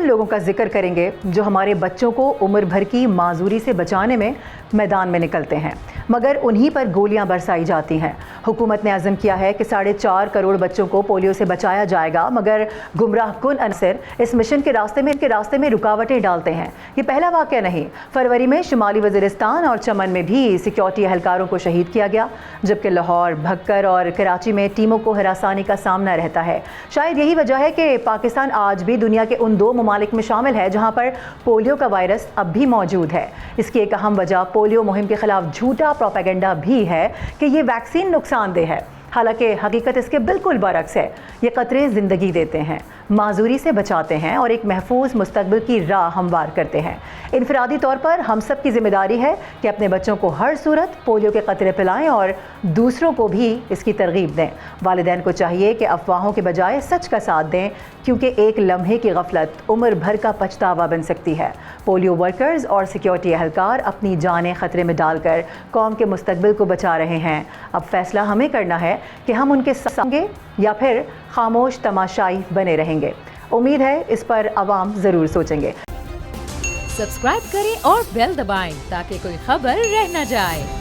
ان لوگوں کا ذکر کریں گے جو ہمارے بچوں کو عمر بھر کی معذوری سے بچانے میں میدان میں نکلتے ہیں، مگر انہی پر گولیاں برسائی جاتی ہیں۔ حکومت نے عزم کیا ہے کہ 4.5 کروڑ بچوں کو پولیو سے بچایا جائے گا، مگر گمراہ کن عناصر اس مشن کے راستے میں رکاوٹیں ڈالتے ہیں۔ یہ پہلا واقعہ نہیں، فروری میں شمالی وزیرستان اور چمن میں بھی سیکیورٹی اہلکاروں کو شہید کیا گیا، جبکہ لاہور، بھکر اور کراچی میں ٹیموں کو ہراسانی کا سامنا رہتا ہے۔ شاید یہی وجہ ہے کہ پاکستان آج بھی دنیا کے ان 2 ممالک میں شامل ہے جہاں پر پولیو کا وائرس اب بھی موجود ہے۔ اس کی ایک اہم وجہ پولیو مہم کے خلاف جھوٹا پروپیگنڈا بھی ہے کہ یہ ویکسین نقصان دہ ہے، حالانکہ حقیقت اس کے بالکل برعکس ہے۔ یہ قطرے زندگی دیتے ہیں، معذوری سے بچاتے ہیں اور ایک محفوظ مستقبل کی راہ ہموار کرتے ہیں۔ انفرادی طور پر ہم سب کی ذمہ داری ہے کہ اپنے بچوں کو ہر صورت پولیو کے قطرے پلائیں اور دوسروں کو بھی اس کی ترغیب دیں۔ والدین کو چاہیے کہ افواہوں کے بجائے سچ کا ساتھ دیں، کیونکہ ایک لمحے کی غفلت عمر بھر کا پچھتاوا بن سکتی ہے۔ پولیو ورکرز اور سیکیورٹی اہلکار اپنی جانیں خطرے میں ڈال کر قوم کے مستقبل کو بچا رہے ہیں۔ اب فیصلہ ہمیں کرنا ہے کہ ہم ان کے ساتھ گے یا پھر خاموش تماشائی بنے رہیں گے۔ امید ہے اس پر عوام ضرور سوچیں گے۔ سبسکرائب کریں اور بیل دبائیں تاکہ کوئی خبر رہ نہ جائے۔